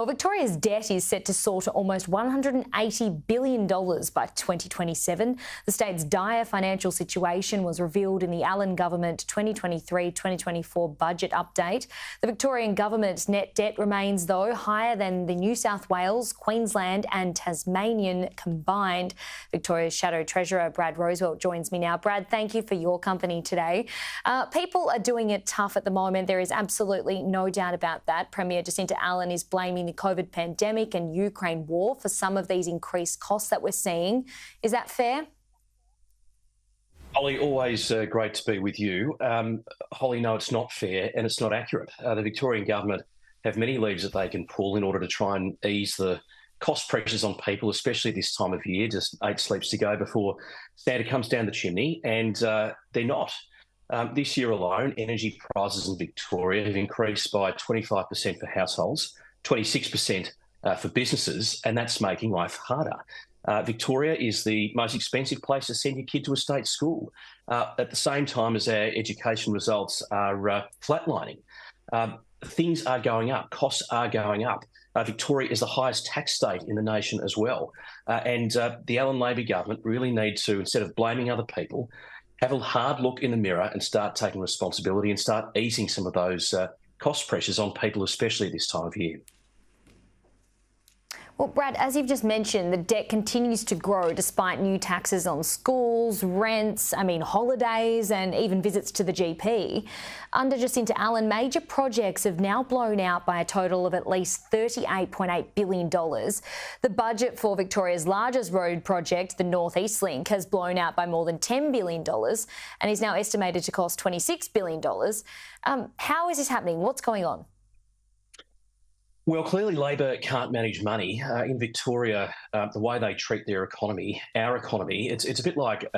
Well, Victoria's debt is set to soar to almost $180 billion by 2027. The state's dire financial situation was revealed in the Allan government 2023-2024 budget update. The Victorian government's net debt remains, though, higher than the New South Wales, Queensland and Tasmanian combined. Victoria's Shadow Treasurer Brad Rowswell joins me now. Brad, thank you for your company today. People are doing it tough at the moment. There is absolutely no doubt about that. Premier Jacinta Allan is blaming the COVID pandemic and Ukraine war for some of these increased costs that we're seeing. Is that fair? Holly, always great to be with you. Holly, no, it's not fair and it's not accurate. The Victorian government have many levers that they can pull in order to try and ease the cost pressures on people, especially this time of year, just 8 sleeps to go before Santa comes down the chimney, and they're not. This year alone, energy prices in Victoria have increased by 25% for households, 26% for businesses, and that's making life harder. Victoria is the most expensive place to send your kid to a state school, at the same time as our education results are flatlining. Things are going up, costs are going up. Victoria is the highest tax state in the nation as well. And the Allan Labor government really need to, instead of blaming other people, have a hard look in the mirror and start taking responsibility and start easing some of those cost pressures on people, especially this time of year. Well, Brad, as you've just mentioned, the debt continues to grow despite new taxes on schools, rents, holidays and even visits to the GP. Under Jacinta Allan, major projects have now blown out by a total of at least $38.8 billion. The budget for Victoria's largest road project, the North East Link, has blown out by more than $10 billion and is now estimated to cost $26 billion. How is this happening? What's going on? Well, clearly Labor can't manage money. In Victoria, the way they treat their economy, our economy, it's a bit like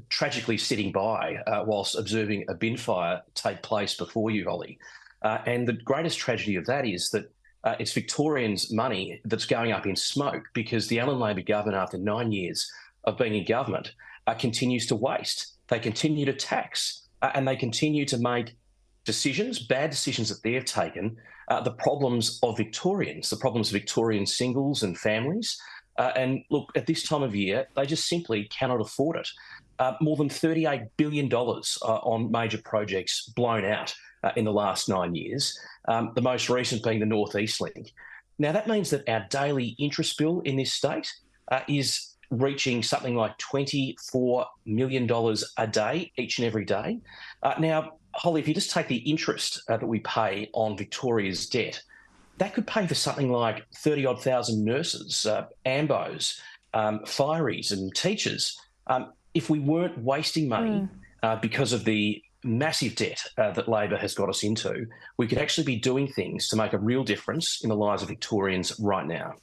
tragically sitting by whilst observing a bin fire take place before you, Holly. And the greatest tragedy of that is that it's Victorians' money that's going up in smoke because the Allan Labor government, after 9 years of being in government, continues to waste. They continue to tax and they continue to make decisions, bad decisions that they've taken, the problems of Victorians, the problems of Victorian singles and families. And look, at this time of year, they just simply cannot afford it. More than $38 billion on major projects blown out in the last 9 years, the most recent being the North East Link. Now, that means that our daily interest bill in this state is reaching something like $24 million a day, each and every day. Now, Holly, if you just take the interest that we pay on Victoria's debt, that could pay for something like 30-odd thousand nurses, AMBOs, fireys and teachers. If we weren't wasting money because of the massive debt that Labor has got us into, we could actually be doing things to make a real difference in the lives of Victorians right now.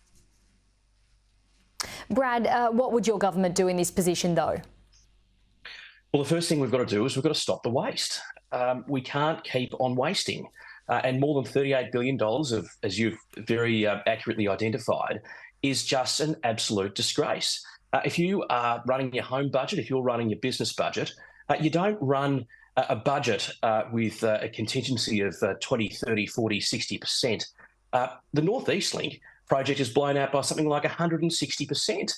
Brad, what would your government do in this position, though? Well, the first thing we've got to do is we've got to stop the waste. We can't keep on wasting. And more than $38 billion of, as you've very accurately identified, is just an absolute disgrace. If you are running your home budget, if you're running your business budget, you don't run a budget with a contingency of 20, 30, 40, 60%. The North East Link project is blown out by something like 160%.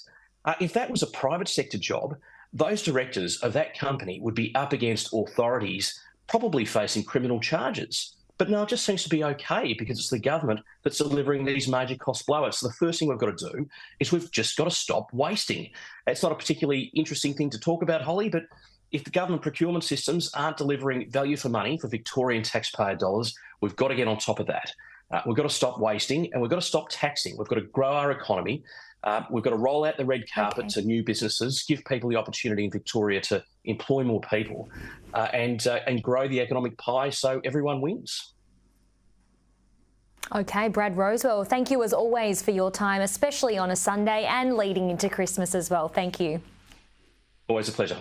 If that was a private sector job, those directors of that company would be up against authorities, probably facing criminal charges. But no, it just seems to be okay because it's the government that's delivering these major cost blowouts. So the first thing we've got to do is we've just got to stop wasting. It's not a particularly interesting thing to talk about, Holly, but if the government procurement systems aren't delivering value for money for Victorian taxpayer dollars, we've got to get on top of that. We've got to stop wasting and we've got to stop taxing. We've got to grow our economy. We've got to roll out the red carpet to new businesses, give people the opportunity in Victoria to employ more people and grow the economic pie so everyone wins. OK, Brad Rowswell, thank you as always for your time, especially on a Sunday and leading into Christmas as well. Thank you. Always a pleasure.